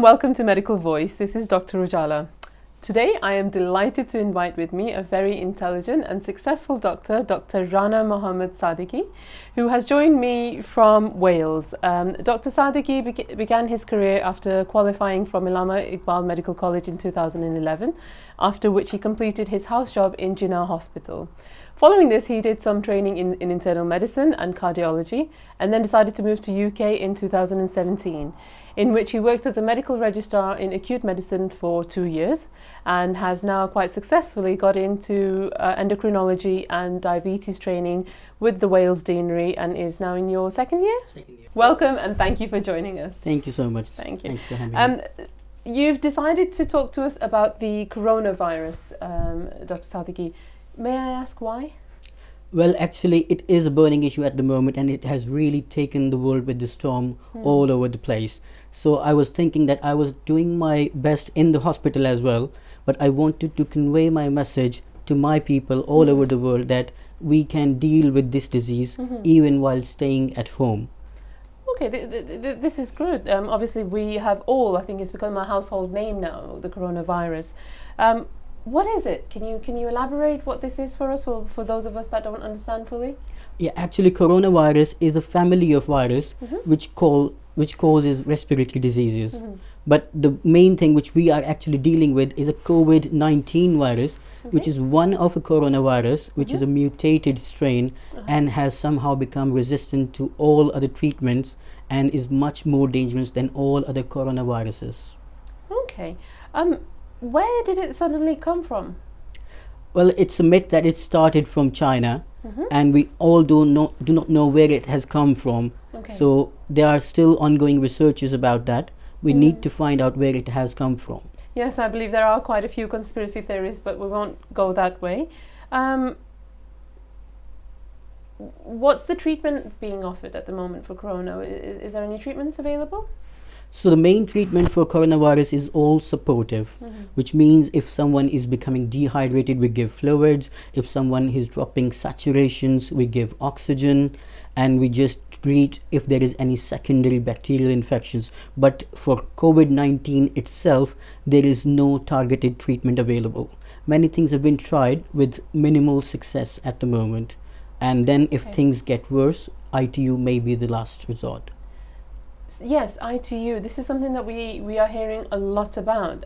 welcome to Medical Voice. This is Dr Ujala. Today I am delighted to invite with me a very intelligent and successful doctor, Dr Rana Mohammed Sidiqi, who has joined me from Wales. Dr Sidiqi began his career after qualifying from Allama Iqbal Medical College in 2011, after which he completed his house job in Jinnah Hospital. Following this, he did some training in internal medicine and cardiology, and then decided to move to UK in 2017, in which he worked as a medical registrar in acute medicine for 2 years, and has now quite successfully got into endocrinology and diabetes training with the Wales Deanery, and is now in your second year? Second year. Welcome, and thank you for joining us. Thank you so much. Thank you. Thanks for having me. You've decided to talk to us about the coronavirus, Dr Sidiqi. May I ask why? Well, actually, it is a burning issue at the moment, and it has really taken the world with the storm all over the place. So I was thinking that I was doing my best in the hospital as well, but I wanted to convey my message to my people all over the world that we can deal with this disease even while staying at home. Okay, this is good. Obviously, we have all, I think it's become a household name now, the coronavirus. What is it? Can you elaborate what this is for us, for those of us that don't understand fully? Yeah, actually, coronavirus is a family of virus which causes respiratory diseases. But the main thing which we are actually dealing with is a COVID-19 virus, which is one of a coronavirus, which is a mutated strain and has somehow become resistant to all other treatments and is much more dangerous than all other coronaviruses. Okay. Where did it suddenly come from? Well, it's a myth that it started from China, and we all do not know where it has come from. Okay. So there are still ongoing researches about that. We need to find out where it has come from. Yes, I believe there are quite a few conspiracy theories, but we won't go that way. What's the treatment being offered at the moment for corona? Is there any treatments available? So the main treatment for coronavirus is all supportive, which means if someone is becoming dehydrated, we give fluids. If someone is dropping saturations, we give oxygen, and we just treat if there is any secondary bacterial infections. But for COVID-19 itself, there is no targeted treatment available. Many things have been tried with minimal success at the moment. And then if things get worse, ITU may be the last resort. Yes, ITU. This is something that we are hearing a lot about.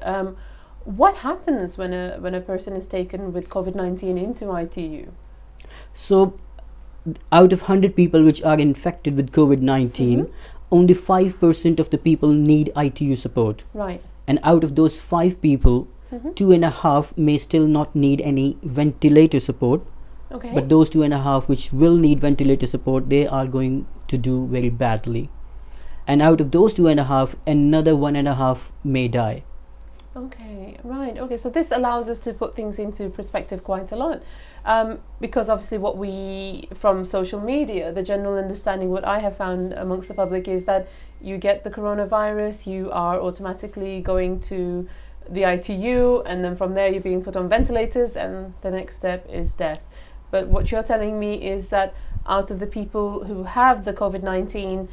What happens when a person is taken with COVID-19 into ITU? So, out of 100 people which are infected with COVID-19, only 5% of the people need ITU support. Right. And out of those 5 people, 2.5 may still not need any ventilator support. Okay. But those 2.5 which will need ventilator support, they are going to do very badly. And out of those 2.5, another 1.5 may die. Okay, right. Okay, so this allows us to put things into perspective quite a lot, because obviously what we, from social media, the general understanding, what I have found amongst the public is that you get the coronavirus, you are automatically going to the ITU, and then from there you're being put on ventilators, and the next step is death. But what you're telling me is that out of the people who have the COVID-19,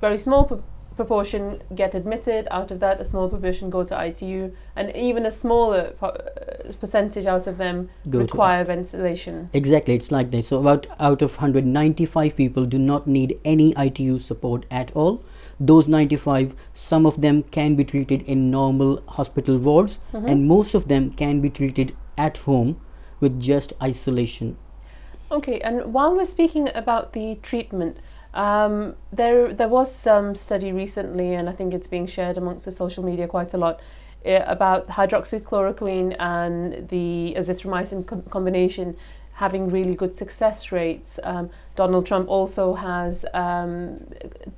very small proportion get admitted. Out of that, a small proportion go to ITU, and even a smaller percentage out of them require ventilation. Exactly, it's like this. So about out of 195 people do not need any ITU support at all. Those 95, some of them can be treated in normal hospital wards, and most of them can be treated at home with just isolation. Okay, and while we're speaking about the treatment, there was some study recently, and I think it's being shared amongst the social media quite a lot, about hydroxychloroquine and the azithromycin combination having really good success rates. Donald Trump also has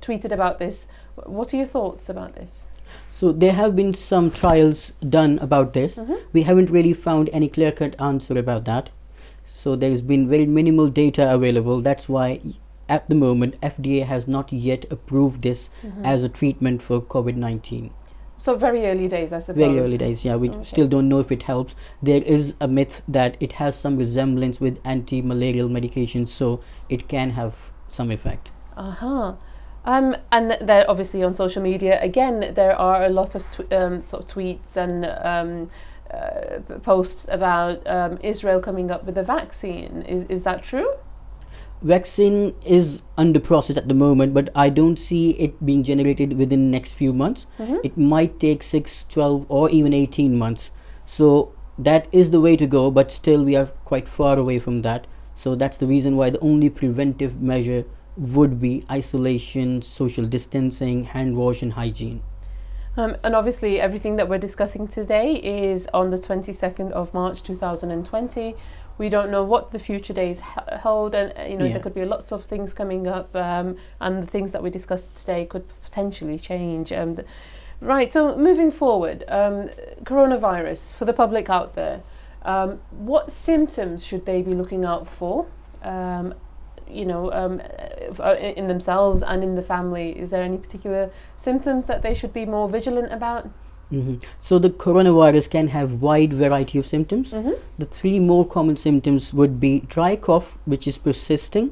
tweeted about this. What are your thoughts about this? So there have been some trials done about this. We haven't really found any clear-cut answer about that. So there has been very minimal data available. That's why at the moment FDA has not yet approved this as a treatment for COVID-19. So very early days, I suppose. Very early days, yeah. We still don't know if it helps. There is a myth that it has some resemblance with anti-malarial medications, so it can have some effect. And they're obviously on social media. Again, there are a lot of sort of tweets and posts about Israel coming up with a vaccine. Is that true? Vaccine is under process at the moment, but I don't see it being generated within the next few months. It might take 6, 12 or even 18 months. So that is the way to go, but still we are quite far away from that. So that's the reason why the only preventive measure would be isolation, social distancing, hand wash and hygiene. And obviously everything that we're discussing today is on the 22nd of March 2020. We don't know what the future days hold, and there could be lots of things coming up, and the things that we discussed today could potentially change. Right, so moving forward, coronavirus, for the public out there, what symptoms should they be looking out for? In themselves and in the family? Is there any particular symptoms that they should be more vigilant about? So the coronavirus can have wide variety of symptoms. The 3 more common symptoms would be dry cough, which is persisting,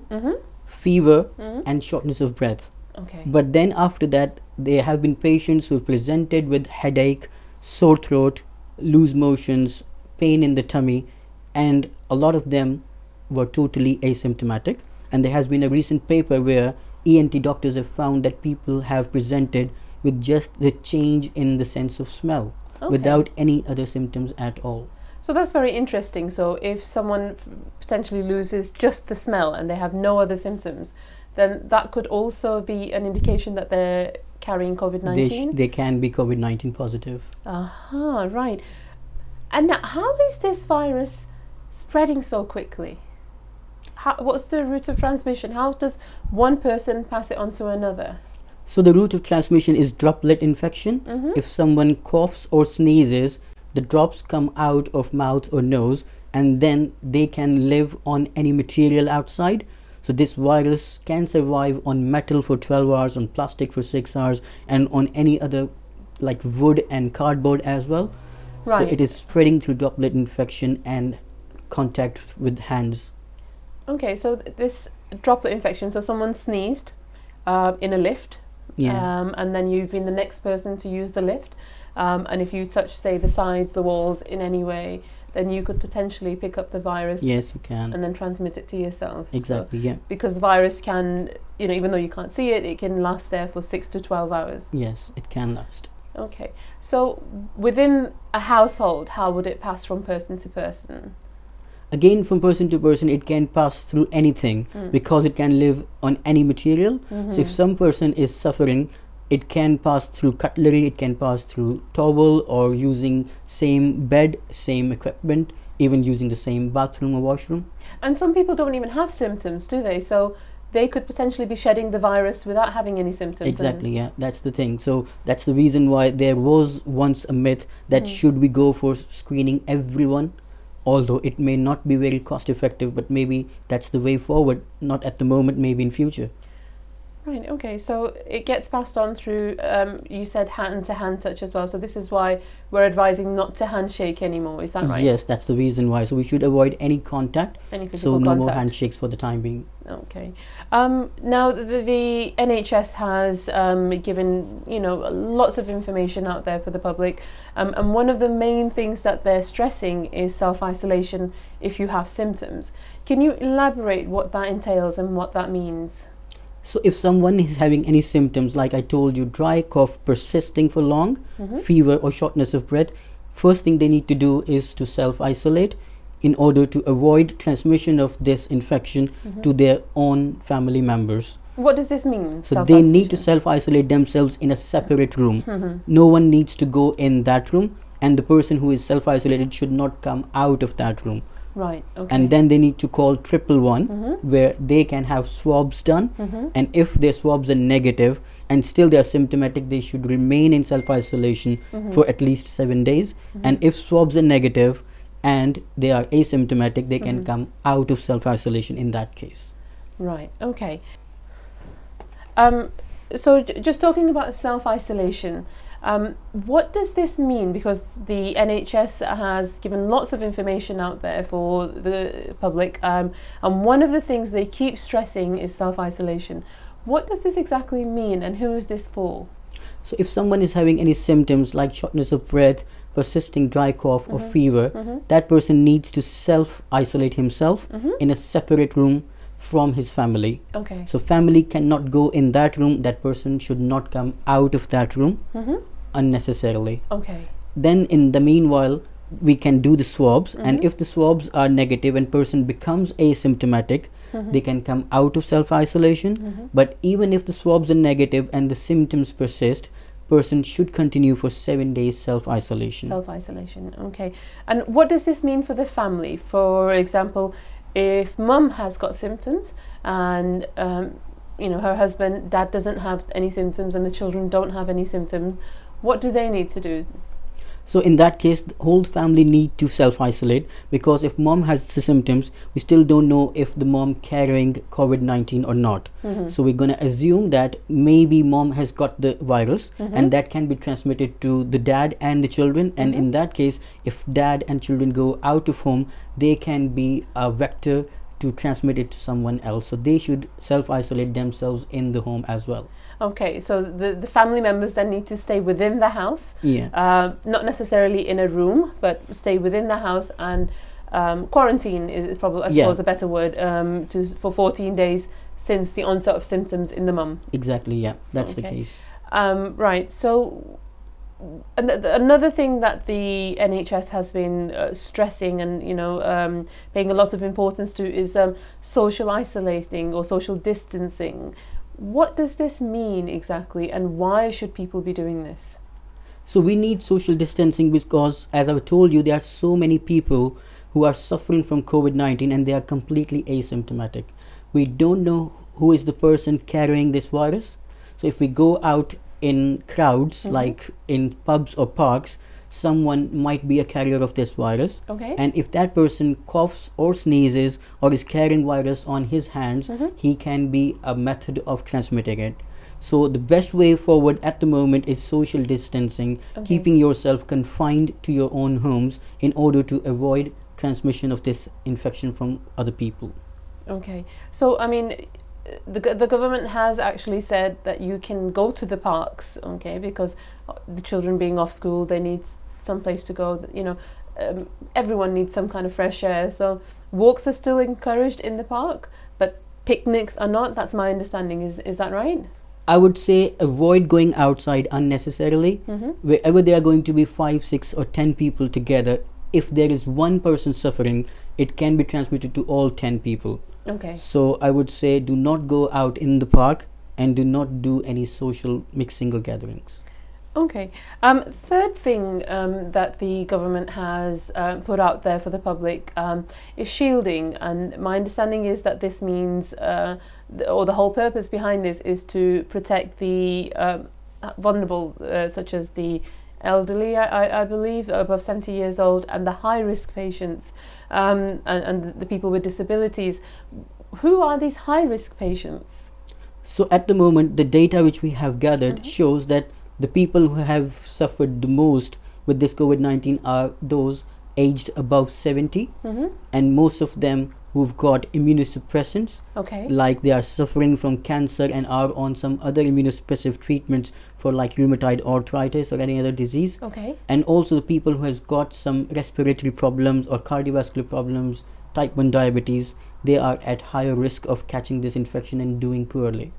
fever, and shortness of breath. Okay. But then after that, there have been patients who have presented with headache, sore throat, loose motions, pain in the tummy, and a lot of them were totally asymptomatic. And there has been a recent paper where ENT doctors have found that people have presented with just the change in the sense of smell, without any other symptoms at all. So that's very interesting. So if someone potentially loses just the smell and they have no other symptoms, then that could also be an indication that they're carrying COVID-19? They can be COVID-19 positive. Right. And how is this virus spreading so quickly? What's the route of transmission? How does one person pass it on to another? So the route of transmission is droplet infection. If someone coughs or sneezes, the drops come out of mouth or nose, and then they can live on any material outside. So this virus can survive on metal for 12 hours, on plastic for 6 hours, and on any other like wood and cardboard as well. Right. So it is spreading through droplet infection and contact with hands. Okay, so this droplet infection, so someone sneezed in a lift, and then you've been the next person to use the lift, and if you touch, say, the sides, the walls in any way, then you could potentially pick up the virus. Yes, you can. And then transmit it to yourself. Exactly, so, because the virus can, even though you can't see it, it can last there for 6 to 12 hours. Yes, it can last. Okay, so within a household, how would it pass from person to person? Again, from person to person, it can pass through anything because it can live on any material. So if some person is suffering, it can pass through cutlery, it can pass through towel, or using same bed, same equipment, even using the same bathroom or washroom. And some people don't even have symptoms, do they? So they could potentially be shedding the virus without having any symptoms. Exactly, yeah, that's the thing. So that's the reason why there was once a myth that should we go for screening everyone, although it may not be very cost effective, but maybe that's the way forward, not at the moment, maybe in future. Right, okay, so it gets passed on through, you said hand-to-hand touch as well, so this is why we're advising not to handshake anymore, is that right? Yes, that's the reason why. So we should avoid any contact, any physical so no contact. more handshakes for the time being. Okay. Now, the NHS has given, lots of information out there for the public, and one of the main things that they're stressing is self-isolation if you have symptoms. Can you elaborate what that entails and what that means? So if someone is having any symptoms, like I told you, dry cough persisting for long, fever or shortness of breath, first thing they need to do is to self-isolate in order to avoid transmission of this infection to their own family members. What does this mean? So they need to self-isolate themselves in a separate room. No one needs to go in that room, and the person who is self-isolated should not come out of that room. Right, okay. And then they need to call 111 where they can have swabs done, and if their swabs are negative and still they are symptomatic, they should remain in self-isolation for at least 7 days. And if swabs are negative and they are asymptomatic, they can come out of self-isolation in that case. Right, okay. So just talking about self-isolation, what does this mean? Because the NHS has given lots of information out there for the public, and one of the things they keep stressing is self-isolation. What does this exactly mean, and who is this for? So if someone is having any symptoms like shortness of breath, persisting dry cough or fever, that person needs to self-isolate himself in a separate room from his family. Okay. So family cannot go in that room. That person should not come out of that room unnecessarily. Okay. Then in the meanwhile, we can do the swabs, and if the swabs are negative and person becomes asymptomatic, they can come out of self-isolation. But even if the swabs are negative and the symptoms persist, person should continue for 7 days self-isolation. Self-isolation, okay. And what does this mean for the family? For example, if mum has got symptoms and her husband, dad doesn't have any symptoms and the children don't have any symptoms, what do they need to do? So in that case, the whole family need to self-isolate, because if mom has the symptoms, we still don't know if the mom carrying COVID-19 or not. So we're going to assume that maybe mom has got the virus and that can be transmitted to the dad and the children. And in that case, if dad and children go out of home, they can be a vector to transmit it to someone else. So they should self-isolate themselves in the home as well. Okay, so the family members then need to stay within the house, not necessarily in a room, but stay within the house, and quarantine is probably, I suppose, a better word, for 14 days since the onset of symptoms in the mum. Exactly, yeah, that's the case. Right, so another thing that the NHS has been stressing and paying a lot of importance to is social isolating or social distancing. What does this mean exactly, and why should people be doing this? So we need social distancing because, as I've told you, there are so many people who are suffering from COVID-19 and they are completely asymptomatic. We don't know who is the person carrying this virus. So if we go out in crowds, like in pubs or parks, someone might be a carrier of this virus. Okay. And if that person coughs or sneezes or is carrying virus on his hands, he can be a method of transmitting it. So the best way forward at the moment is social distancing, keeping yourself confined to your own homes in order to avoid transmission of this infection from other people. Okay. So, I mean, the government has actually said that you can go to the parks, okay, because the children being off school, they need some place to go, everyone needs some kind of fresh air. So walks are still encouraged in the park, but picnics are not. That's my understanding. Is that right? I would say avoid going outside unnecessarily. Wherever there are going to be 5, 6 or 10 people together, if there is one person suffering, it can be transmitted to all 10 people. Okay. So I would say do not go out in the park and do not do any social mixing or gatherings. Okay. Third thing that the government has put out there for the public is shielding, and my understanding is that this means, or the whole purpose behind this is to protect the vulnerable, such as the elderly, I believe, above 70 years old, and the high-risk patients, and the people with disabilities. Who are these high-risk patients? So at the moment, the data which we have gathered shows that the people who have suffered the most with this COVID-19 are those aged above 70, and most of them who've got immunosuppressants, like they are suffering from cancer and are on some other immunosuppressive treatments for like rheumatoid arthritis or any other disease. And also the people who has got some respiratory problems or cardiovascular problems, type 1 diabetes, they are at higher risk of catching this infection and doing poorly.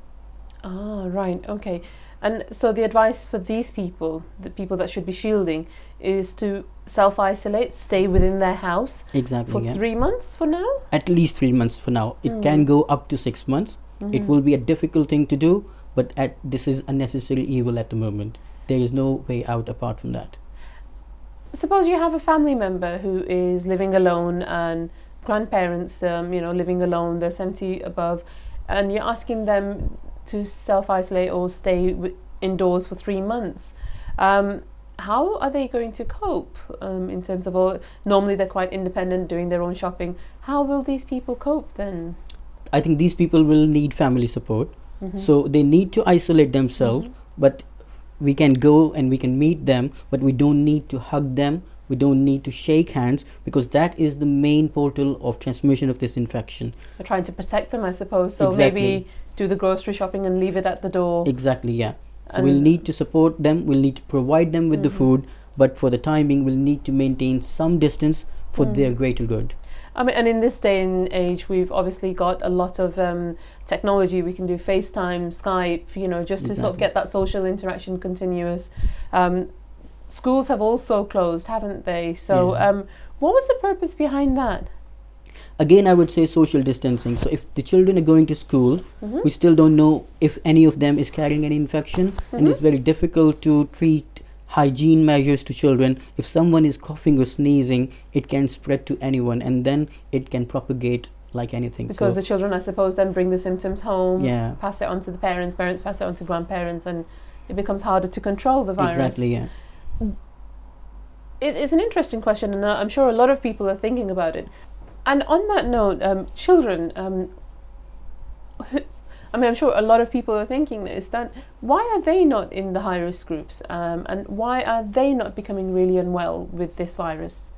Ah, right, okay. And so the advice for these people, the people that should be shielding, is to self-isolate, stay within their house for 3 months for now? At least 3 months for now. It can go up to 6 months. It will be a difficult thing to do, but this is a necessary evil at the moment. There is no way out apart from that. Suppose you have a family member who is living alone, and grandparents, living alone, they're 70 above, and you're asking them to self-isolate or stay indoors for 3 months. How are they going to cope in terms of normally they're quite independent, doing their own shopping. How will these people cope then? I think these people will need family support. So they need to isolate themselves, but we can go and we can meet them, but we don't need to hug them. We don't need to shake hands, because that is the main portal of transmission of this infection. We're trying to protect them, I suppose. So maybe do the grocery shopping and leave it at the door. Exactly, yeah. So And- we'll need to support them, we'll need to provide them with the food, but for the time being, we'll need to maintain some distance for their greater good. I mean, and in this day and age, we've obviously got a lot of technology. We can do FaceTime, Skype, you know, just to sort of Exactly. get that social interaction continuous. Schools have also closed, haven't they? So, Yeah. what was the purpose behind that? Again, I would say social distancing. So if the children are going to school, we still don't know if any of them is carrying any infection, and it's very difficult to treat hygiene measures to children. If someone is coughing or sneezing, it can spread to anyone, and then it can propagate like anything. Because So the children, I suppose, then bring the symptoms home, Yeah. pass it on to the parents, parents pass it on to grandparents, and it becomes harder to control the virus. exactly, yeah. It's an interesting question, and I'm sure a lot of people are thinking about it. And on that note, children, I'm sure a lot of people are thinking this, that why are they not in the high risk groups, and why are they not becoming really unwell with this virus?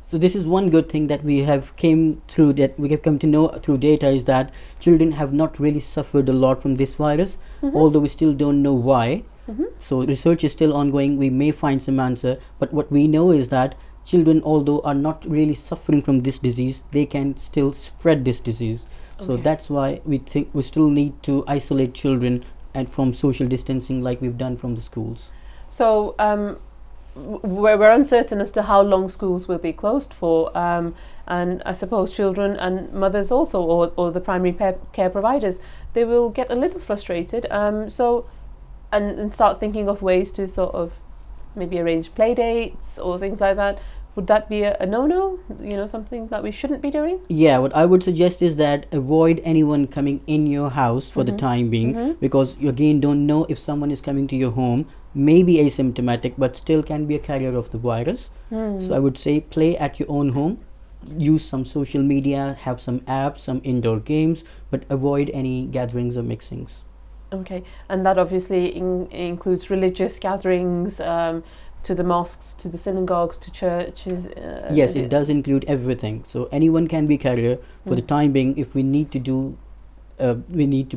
So this is one good thing that we have come to know through data, is that children have not really suffered a lot from this virus, although we still don't know why. So research is still ongoing. We may find some answer, but what we know is that children, although are not really suffering from this disease, they can still spread this disease. So Okay. that's why we think we still need to isolate children and from social distancing like we've done from the schools. So we're uncertain as to how long schools will be closed for, and I suppose children and mothers also, or the primary care providers, they will get a little frustrated. And start thinking of ways to sort of maybe arrange play dates or things like that. Would that be a no-no? You know, something that we shouldn't be doing? Yeah, what I would suggest is that avoid anyone coming in your house for the time being, because you again don't know if someone is coming to your home, maybe asymptomatic, but still can be a carrier of the virus. So I would say play at your own home, use some social media, have some apps, some indoor games, but avoid any gatherings or mixings. Okay, and that obviously includes religious gatherings, to the mosques, to the synagogues, to churches. Yes, it does include everything. So anyone can be carrier. For the time being, if we need to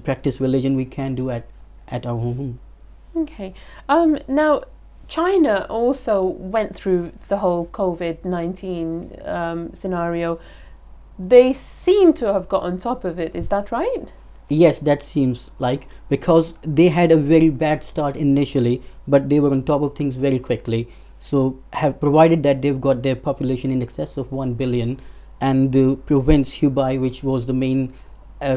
practice religion, we can do at our home. Okay. Now, China also went through the whole COVID-19 scenario. They seem to have got on top of it. Is that right? Yes, that seems like, because they had a very bad start initially, but they were on top of things very quickly. So have provided that they've got their population in excess of 1 billion, and the province Hubei, which was the main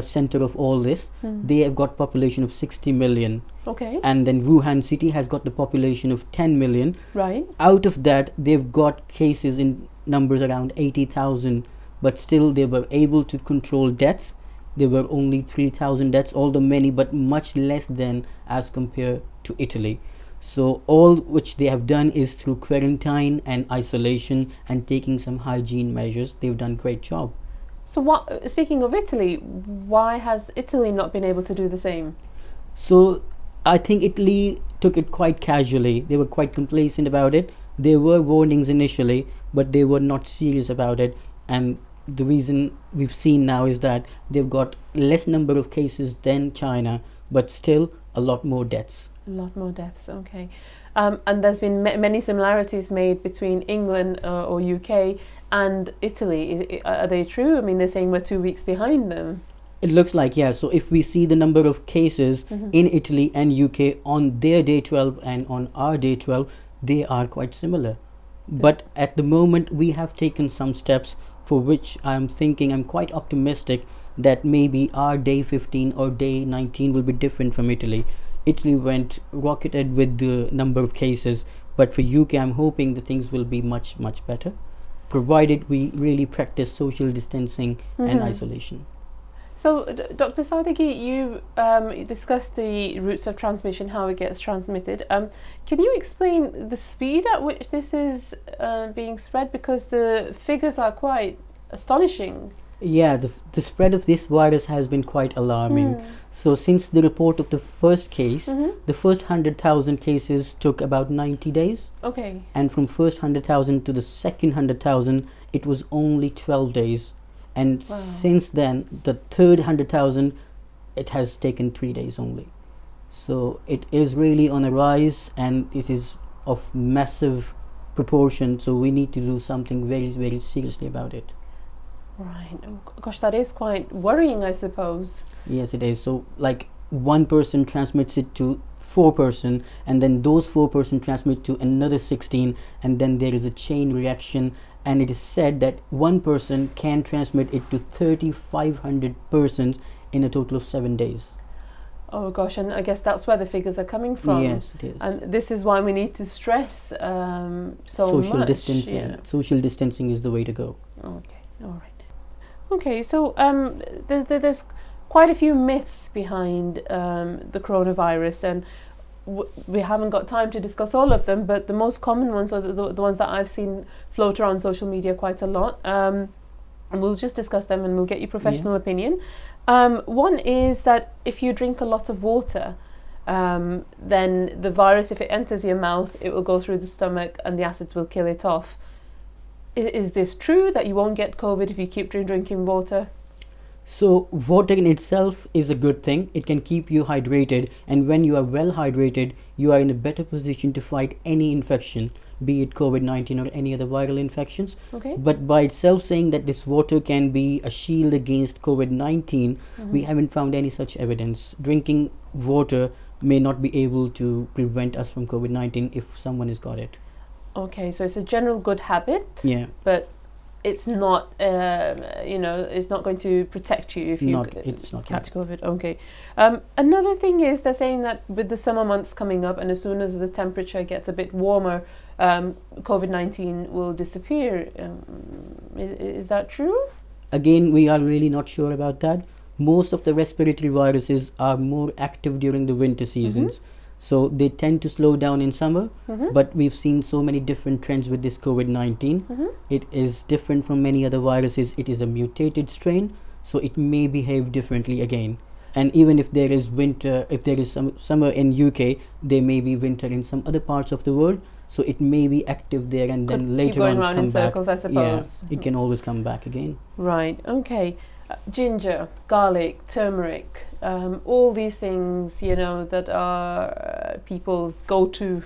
center of all this, they have got population of 60 million. Okay. And then Wuhan city has got the population of 10 million. Right. Out of that, they've got cases in numbers around 80,000, but still they were able to control deaths. There were only 3,000 deaths, although many, but much less than as compared to Italy. So all which they have done is through quarantine and isolation and taking some hygiene measures. They've done a great job. So what? Speaking of Italy, why has Italy not been able to do the same? So I think Italy took it quite casually. They were quite complacent about it. There were warnings initially, but they were not serious about it. And the reason we've seen now is that they've got less number of cases than China, but still a lot more deaths. A lot more deaths, okay. And there's been many similarities made between England or UK and Italy. Are they true? I mean, they're saying we're 2 weeks behind them. It looks like, yeah. So if we see the number of cases in Italy and UK on their day 12 and on our day 12, they are quite similar. But at the moment, we have taken some steps for which I'm quite optimistic that maybe our day 15 or day 19 will be different from Italy. Italy went rocketed with the number of cases, but for UK, I'm hoping the things will be much, much better, provided we really practice social distancing and isolation. So, Dr. Sidiqi, you discussed the routes of transmission, how it gets transmitted. Can you explain the speed at which this is being spread? Because the figures are quite astonishing. Yeah, the spread of this virus has been quite alarming. So since the report of the first case, the first 100,000 cases took about 90 days. Okay. And from first 100,000 to the second 100,000, it was only 12 days. And since then, the third 100,000 it has taken 3 days only. So it is really on a rise, and it is of massive proportion. So we need to do something very, very seriously about it. Right. Oh, gosh, that is quite worrying, I suppose. Yes, it is. So like one person transmits it to 4 person, and then those 4 person transmit to another 16, and then there is a chain reaction. And it is said that one person can transmit it to 3,500 persons in a total of 7 days. Oh gosh, and I guess that's where the figures are coming from. Yes, it is. And this is why we need to stress Social much. distancing. Yeah. Social distancing is the way to go. Okay, all right. Okay, so there's quite a few myths behind the coronavirus, and we haven't got time to discuss all of them, but the most common ones are the ones that I've seen float around social media quite a lot. And we'll just discuss them, and we'll get your professional opinion. One is that if you drink a lot of water, then the virus, if it enters your mouth, it will go through the stomach and the acids will kill it off. Is this true, that you won't get COVID if you keep drinking water? So water in itself is a good thing. It can keep you hydrated, and when you are well hydrated, you are in a better position to fight any infection, be it COVID-19 or any other viral infections. Okay. But by itself saying that this water can be a shield against COVID-19, we haven't found any such evidence. Drinking water may not be able to prevent us from COVID-19 if someone has got it. Okay, so it's a general good habit, Yeah. but it's not, it's not going to protect you if you It's not catch COVID. Okay. Another thing is they're saying that with the summer months coming up, and as soon as the temperature gets a bit warmer, COVID-19 will disappear. Is that true? Again, we are really not sure about that. Most of the respiratory viruses are more active during the winter seasons. So they tend to slow down in summer, but we've seen so many different trends with this COVID-19. It is different from many other viruses. It is a mutated strain, so it may behave differently again. And even if there is winter, if there is some summer in UK, there may be winter in some other parts of the world. So it may be active there, and then Could later keep going on around come in back. circles, I suppose. Yeah, it can always come back again. Right. Okay. Ginger, garlic, turmeric, all these things, that are people's go-to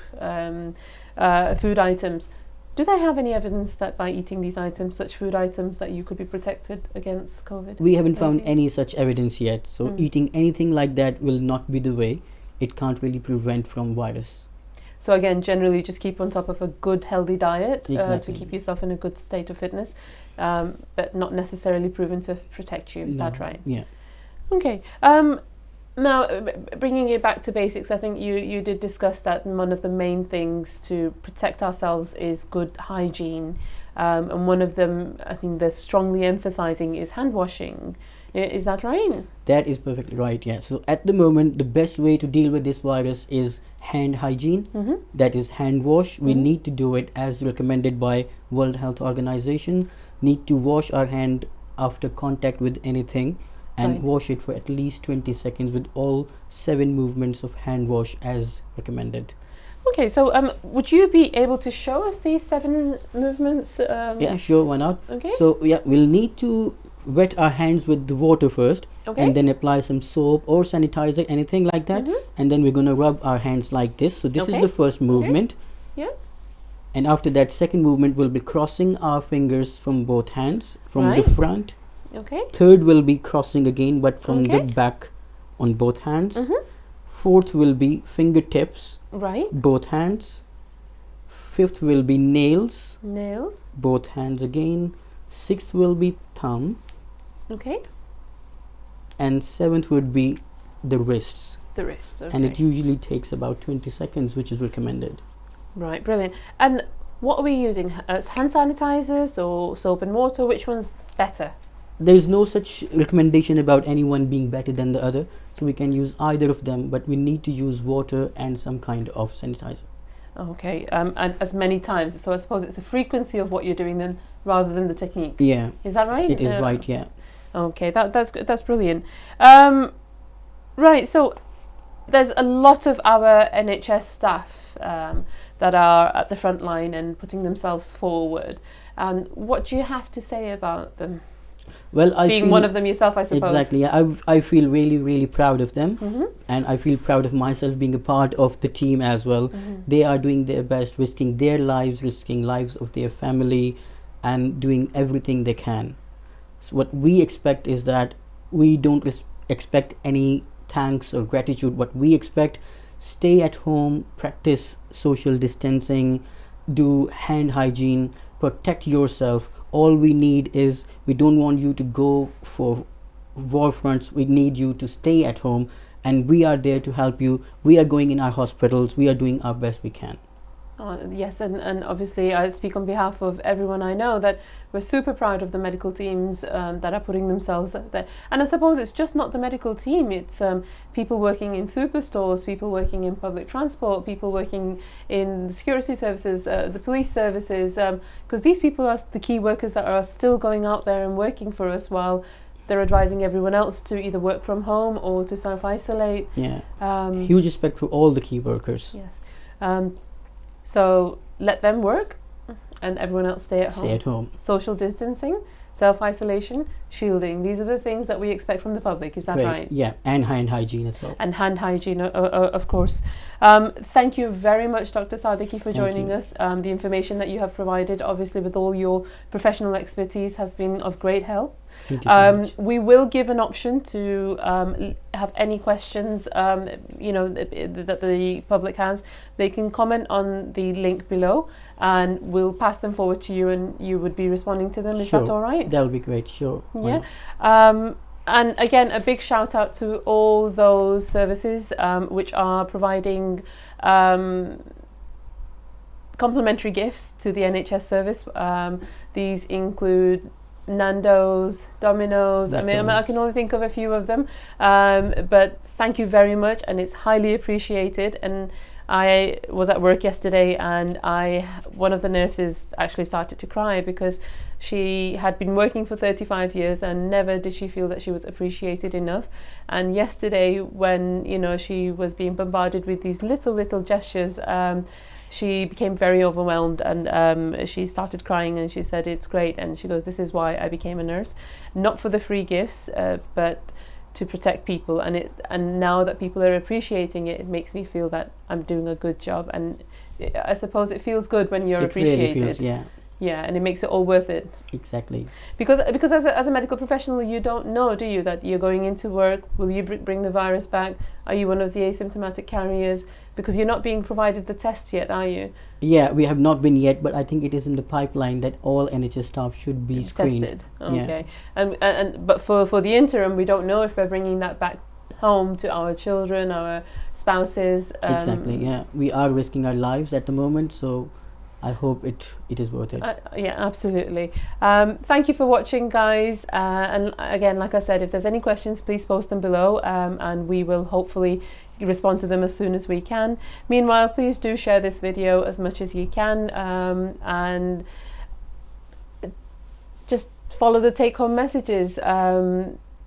food items. Do they have any evidence that by eating these items, such food items, that you could be protected against COVID? We haven't found any such evidence yet. So eating anything like that will not be the way. It can't really prevent from virus. So again, generally just keep on top of a good, healthy diet to Exactly. keep yourself in a good state of fitness, but not necessarily proven to protect you. Is that right? Yeah. Okay. Now, bringing it back to basics, I think you did discuss that one of the main things to protect ourselves is good hygiene. And one of them, I think they're strongly emphasizing, is hand washing. Is that right? That is perfectly right, yeah. So at the moment, the best way to deal with this virus is hand hygiene. That is hand wash. We need to do it as recommended by World Health Organization. Need to wash our hand after contact with anything, and Right. wash it for at least 20 seconds with all 7 movements of hand wash as recommended. Okay, so would you be able to show us these 7 movements? Yeah, sure, why not? Okay. So yeah, we'll need to wet our hands with the water first, Okay. and then apply some soap or sanitizer, anything like that, and then we're going to rub our hands like this. So this Okay. is the first movement, Yeah. and after that second movement we'll be crossing our fingers from both hands from the Right. front. Okay. Third will be crossing again, but from the Okay. back on both hands. Fourth will be fingertips, Right. both hands. Fifth will be nails, Nails. both hands again. Sixth will be thumb, Okay. and seventh would be the wrists. The wrist. Okay. And it usually takes about 20 seconds, which is recommended. Right. Brilliant. And what are we using as hand sanitizers or soap and water? Which one's better? There is no such recommendation about anyone being better than the other, so we can use either of them, but we need to use water and some kind of sanitizer. Okay. And as many times. So I suppose it's the frequency of what you're doing then, rather than the technique. Yeah, Is that right? it is right, yeah. Okay. That's good. That's brilliant. Right. So there's a lot of our NHS staff that are at the front line and putting themselves forward. And what do you have to say about them? Well, I being feel one of them yourself, I suppose. exactly. I feel really, really proud of them, Mm-hmm. and I feel proud of myself being a part of the team as well. They are doing their best, risking their lives, risking lives of their family, and doing everything they can. So what we expect is that we don't expect any thanks or gratitude. What we expect: stay at home, practice social distancing, do hand hygiene, protect yourself. All we need is, we don't want you to go for war fronts. We need you to stay at home, and we are there to help you. We are going in our hospitals. We are doing our best we can. Yes, and obviously I speak on behalf of everyone I know that we're super proud of the medical teams that are putting themselves out there. And I suppose it's just not the medical team, it's people working in superstores, people working in public transport, people working in the security services, the police services, because these people are the key workers that are still going out there and working for us while they're advising everyone else to either work from home or to self-isolate. Yeah. Huge respect for all the key workers. Yes. So let them work and everyone else stay at home. Stay at home. Social distancing, self-isolation, shielding. These are the things that we expect from the public. Is that Great. right? Yeah, and hand hygiene as well. And hand hygiene, of course. Thank you very much, Dr. Sidiqi, for joining us. The information that you have provided, obviously with all your professional expertise, has been of great help. Thank you so much. We will give an option to have any questions that the public has. They can comment on the link below and we'll pass them forward to you and you would be responding to them. Is that all right? That would be great, sure. Yeah. And again, a big shout out to all those services which are providing complimentary gifts to the NHS service. These include Nando's, Domino's. I mean, I can only think of a few of them, but thank you very much, and it's highly appreciated. And I was at work yesterday, and one of the nurses actually started to cry because she had been working for 35 years and never did she feel that she was appreciated enough. And yesterday, when she was being bombarded with these little gestures, she became very overwhelmed, and she started crying, and she said it's great, and she goes, this is why I became a nurse, not for the free gifts, but to protect people. And now that people are appreciating it, it makes me feel that I'm doing a good job. And I suppose it feels good when you're appreciated. Really feels, yeah, and it makes it all worth it. Exactly. Because as a medical professional, you don't know, do you, that you're going into work, will you bring the virus back? Are you one of the asymptomatic carriers? Because you're not being provided the test yet, are you? Yeah, we have not been yet, but I think it is in the pipeline that all NHS staff should be screened. Tested. Okay. Yeah. But for the interim, we don't know if we're bringing that back home to our children, our spouses. Exactly, yeah. We are risking our lives at the moment, so I hope it is worth it. Yeah, absolutely. Thank you for watching, guys. And again, like I said, if there's any questions, please post them below, and we will hopefully respond to them as soon as we can. Meanwhile, please do share this video as much as you can, and just follow the take-home messages.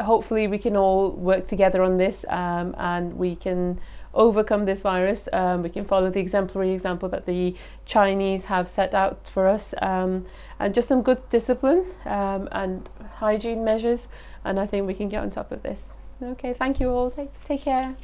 Hopefully we can all work together on this, and we can overcome this virus. We can follow the exemplary example that the Chinese have set out for us, and just some good discipline and hygiene measures, and I think we can get on top of this. Okay, thank you all. Take care.